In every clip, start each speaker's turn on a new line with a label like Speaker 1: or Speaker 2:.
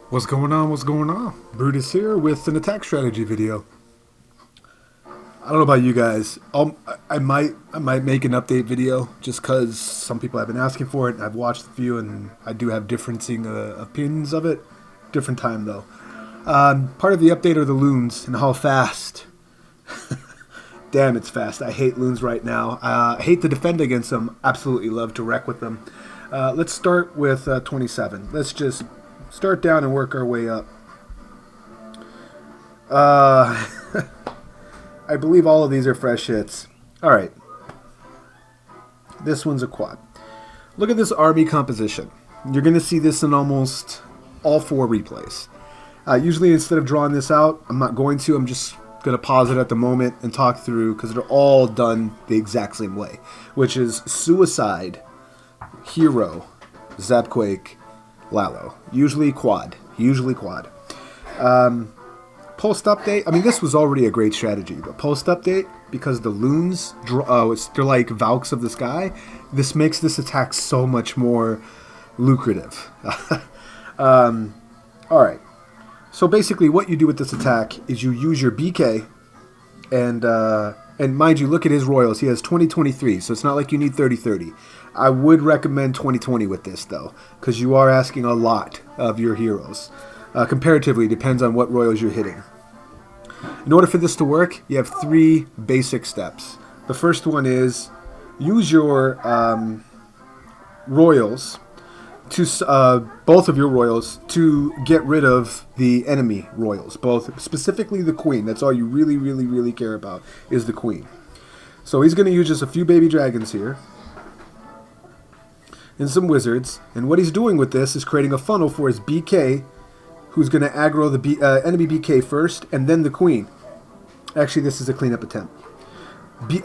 Speaker 1: What's going on? What's going on? Brutus here with an attack strategy video. I don't know about you guys. I might make an update video just because some people have been asking for it. And I've watched a few and I do have differencing opinions of it. Different time though. Part of the update are the loons and how fast. Damn, it's fast. I hate loons right now. I hate to defend against them. Absolutely love to wreck with them. Let's start with 27. Let's just start down and work our way up. I believe all of these are fresh hits. Alright. This one's a quad. Look at this army composition. You're going to see this in almost all 4 replays. Usually instead of drawing this out, I'm not going to. I'm just going to pause it at the moment and talk through because they're all done the exact same way. Which is Suicide, Hero, Zapquake, LaLo. Usually quad. Post update. I mean, this was already a great strategy, but post update, because the loons, they're like Valks of the sky. This makes this attack so much more lucrative. All right. So basically, what you do with this attack is you use your BK, and mind you, look at his royals. He has 20-23, so it's not like you need 30-30. I would recommend 20-20 with this, though, because you are asking a lot of your heroes. Comparatively, depends on what royals you're hitting. In order for this to work, you have 3 basic steps. The first one is use your royals, both of your royals, to get rid of the enemy royals. Specifically the queen. That's all you really care about, is the queen. So he's going to use just a few baby dragons here and some wizards, and what he's doing with this is creating a funnel for his BK, who's going to aggro the enemy BK first, and then the queen. Actually, this is a cleanup attempt.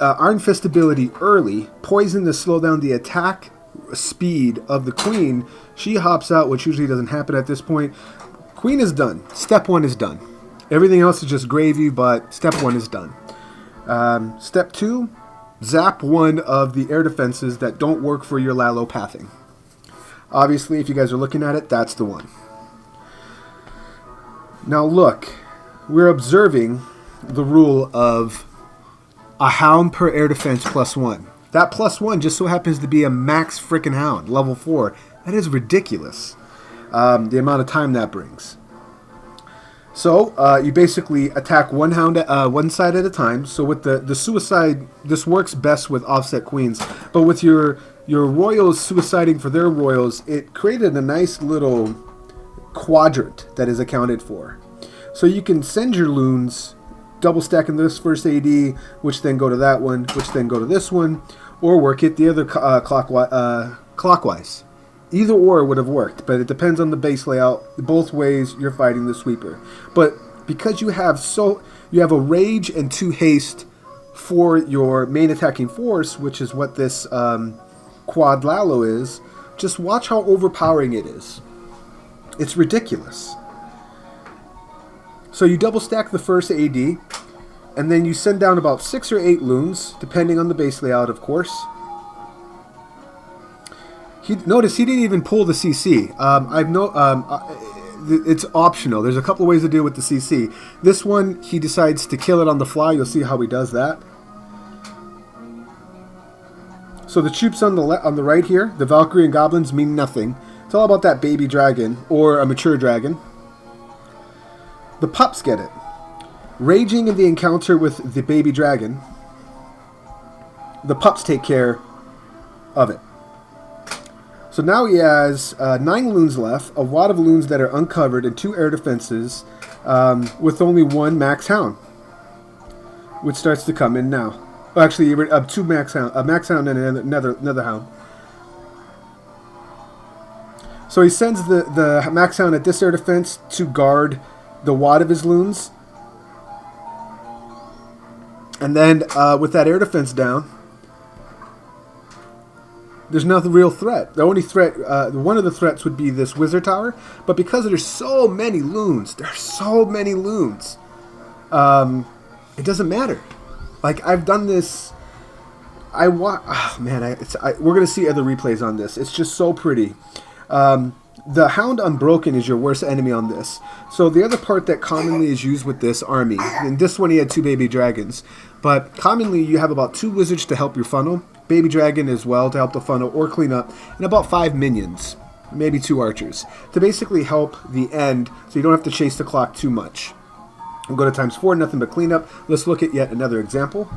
Speaker 1: Iron Fist ability early, poison to slow down the attack speed of the queen. She hops out, which usually doesn't happen at this point. Queen is done. Step 1 is done. Everything else is just gravy, but step 1 is done. Step 2, zap one of the air defenses that don't work for your LaLo pathing. Obviously, if you guys are looking at it, that's the one. Now look, we're observing the rule of a hound per air defense +1. That +1 just so happens to be a max frickin' hound, level 4. That is ridiculous, the amount of time that brings. So you basically attack one hound one side at a time. So with the suicide, this works best with offset queens. But with your royals suiciding for their royals, it created a nice little quadrant that is accounted for. So you can send your loons double stacking this first AD, which then go to that one, which then go to this one, or work it the other clockwise. Either or would have worked, but it depends on the base layout. Both ways you're fighting the sweeper. But because you have a rage and 2 haste for your main attacking force, which is what this quad LaLo is, just watch how overpowering it is. It's ridiculous. So you double stack the first AD, and then you send down about 6 or 8 loons, depending on the base layout, of course. Notice he didn't even pull the CC. It's optional. There's a couple of ways to deal with the CC. This one, he decides to kill it on the fly. You'll see how he does that. So the troops on the right here, the Valkyrie and goblins, mean nothing. It's all about that baby dragon, or a mature dragon. The pups get it. Raging in the encounter with the baby dragon, the pups take care of it. So now he has 9 loons left, a lot of loons that are uncovered, and 2 air defenses, with only 1 max hound, which starts to come in now. Oh, actually, 2 max hound, a max hound and another hound. So he sends the max hound at this air defense to guard the wad of his loons, and then with that air defense down, there's no real threat. The only threat, one of the threats would be this wizard tower, but because there's so many loons, it doesn't matter. Like, I've done this. Oh man, we're gonna see other replays on this. It's just so pretty. The Hound Unbroken is your worst enemy on this. So the other part that commonly is used with this army, in this one he had 2 baby dragons, but commonly you have about 2 wizards to help your funnel, baby dragon as well to help the funnel or clean up, and about 5 minions, maybe 2 archers, to basically help the end so you don't have to chase the clock too much. We'll go to ×4, nothing but cleanup. Let's look at yet another example.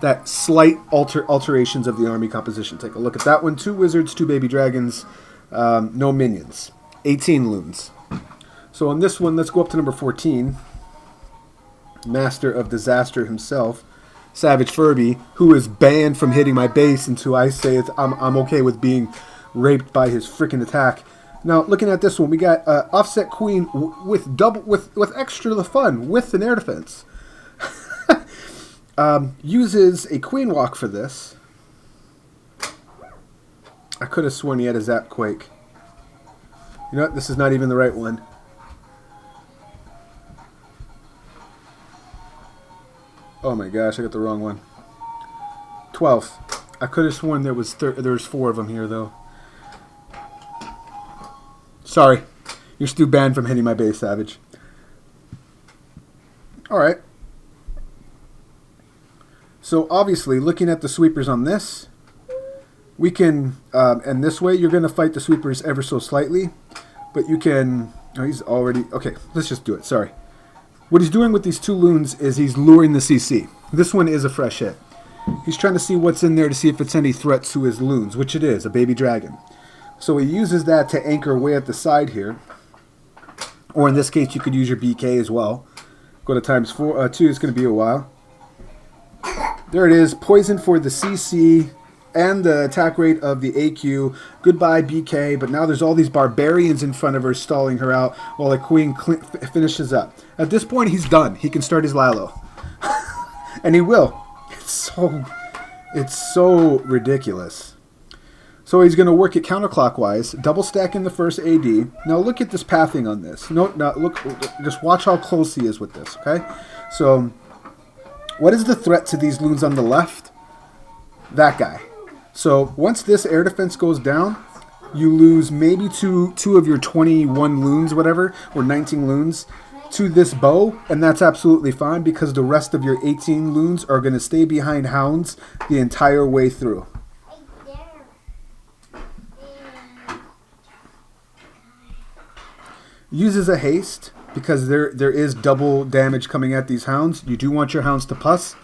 Speaker 1: That slight alterations of the army composition. Take a look at that one. 2 wizards, 2 baby dragons, no minions. 18 loons. So on this one, let's go up to number 14. Master of Disaster himself, Savage Furby, who is banned from hitting my base until I say I'm okay with being raped by his freaking attack. Now, looking at this one, we got Offset Queen with extra the fun with an air defense. Uses a Queen Walk for this. I could have sworn he had a Zap Quake. You know what? This is not even the right one. Oh my gosh, I got the wrong one. 12th. I could have sworn there was 4 of them here, though. Sorry. You're still banned from hitting my base, Savage. Alright. So, obviously, looking at the sweepers on this, we can, and this way, you're going to fight the sweepers ever so slightly, but you can, oh, he's already, okay, let's just do it, sorry. What he's doing with these 2 loons is he's luring the CC. This one is a fresh hit. He's trying to see what's in there to see if it's any threat to his loons, which it is, a baby dragon. So he uses that to anchor way at the side here, or in this case, you could use your BK as well. Go to ×2, it's going to be a while. There it is, poison for the CC and the attack rate of the AQ. Goodbye, BK, but now there's all these barbarians in front of her stalling her out while the queen finishes up. At this point, he's done. He can start his LaLo. And he will. It's so ridiculous. So he's going to work it counterclockwise, double stacking the first AD. Now look at this pathing on this. No, look, just watch how close he is with this, okay? So what is the threat to these loons on the left? That guy. So once this air defense goes down, you lose maybe two of your 21 loons, whatever, or 19 loons, to this bow, and that's absolutely fine because the rest of your 18 loons are going to stay behind hounds the entire way through. Uses a haste because there is double damage coming at these hounds. You do want your hounds to bust.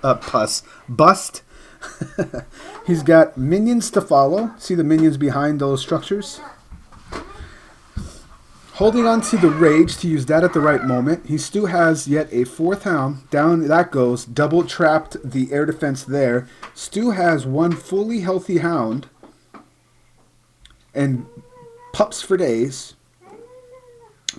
Speaker 1: He's got minions to follow. See the minions behind those structures? Holding on to the rage to use that at the right moment. He still has yet a 4th hound. Down that goes. Double trapped the air defense there. Stu has 1 fully healthy hound. And pups for days.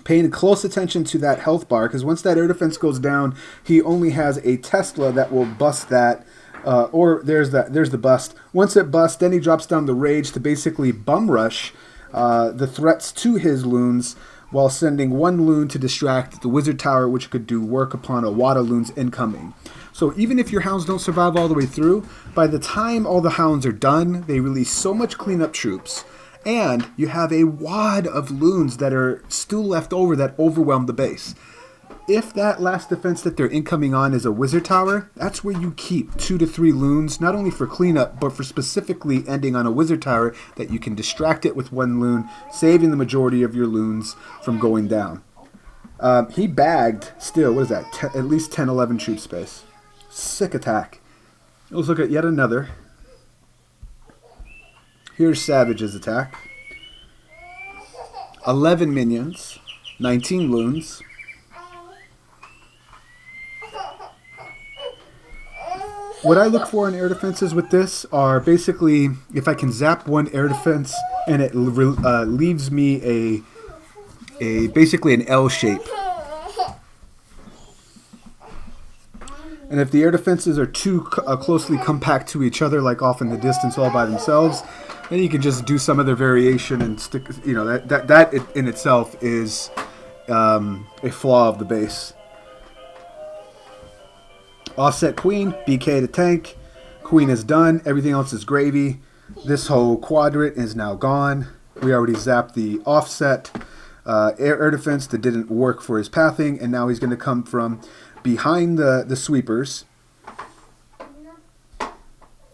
Speaker 1: Paying close attention to that health bar, because once that air defense goes down, he only has a Tesla that will bust that. Or there's the bust. Once it busts, then he drops down the rage to basically bum rush the threats to his loons, while sending 1 loon to distract the wizard tower, which could do work upon a wad of loons incoming. So even if your hounds don't survive all the way through, by the time all the hounds are done, they release so much cleanup troops. And you have a wad of loons that are still left over that overwhelm the base. If that last defense that they're incoming on is a wizard tower, that's where you keep 2 to 3 loons, not only for cleanup, but for specifically ending on a wizard tower that you can distract it with 1 loon, saving the majority of your loons from going down. He bagged still, what is that, at least 10, 11 troop space. Sick attack. Let's look at yet another. Here's Savage's attack. 11 minions, 19 loons. What I look for in air defenses with this are basically if I can zap 1 air defense and it leaves me basically an L shape. And if the air defenses are too closely compact to each other, like off in the distance all by themselves, then you can just do some other variation and stick. You know that in itself is a flaw of the base. Offset Queen, BK to tank. Queen is done. Everything else is gravy. This whole quadrant is now gone. We already zapped the offset air defense that didn't work for his pathing, and now he's going to come from behind the sweepers.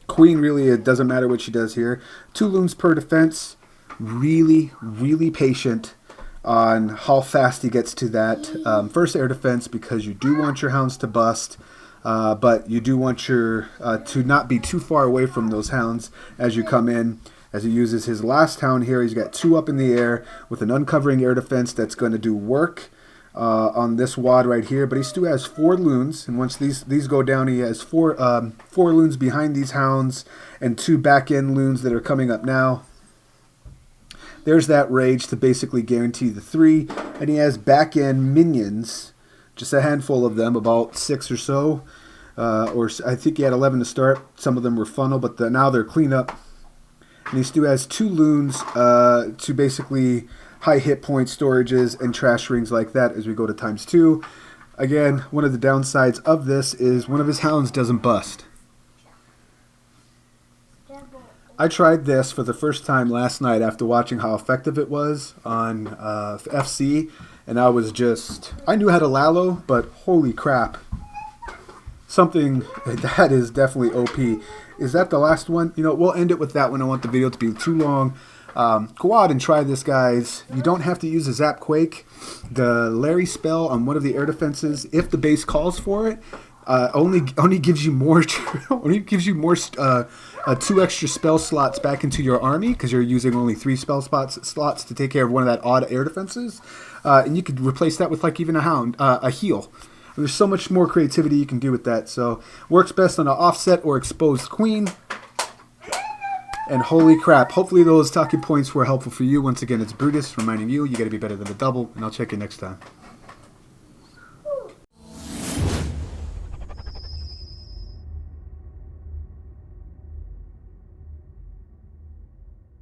Speaker 1: Queen, really, it doesn't matter what she does here. 2 loons per defense. Really, really patient on how fast he gets to that first air defense, because you do want your hounds to bust, but you do want your to not be too far away from those hounds as you come in. As he uses his last hound here, he's got 2 up in the air with an uncovering air defense that's going to do work on this wad right here. But he still has 4 loons, and once these go down, he has 4 loons behind these hounds and 2 back end loons that are coming up now. There's that rage to basically guarantee the 3, and he has back end minions, just a handful of them, about 6 or so, or I think he had 11 to start. Some of them were funnel, but now they're cleanup. And he still has 2 loons to basically high hit point storages and trash rings like that as we go to ×2. Again, one of the downsides of this is one of his hounds doesn't bust. I tried this for the first time last night after watching how effective it was on FC, and I knew how to LaLo, but holy crap. Something that is definitely OP. Is that the last one? You know, we'll end it with that one. I want the video to be too long. Go out and try this, guys. You don't have to use a Zap Quake. The Larry spell on one of the air defenses, if the base calls for it, only gives you more 2 extra spell slots back into your army, because you're using only 3 spell slots to take care of one of that odd air defenses, and you could replace that with like even a heal. There's so much more creativity you can do with that. So works best on an offset or exposed queen. And holy crap, hopefully those talking points were helpful for you. Once again, it's Brutus reminding you, you got to be better than a double, and I'll check you next time.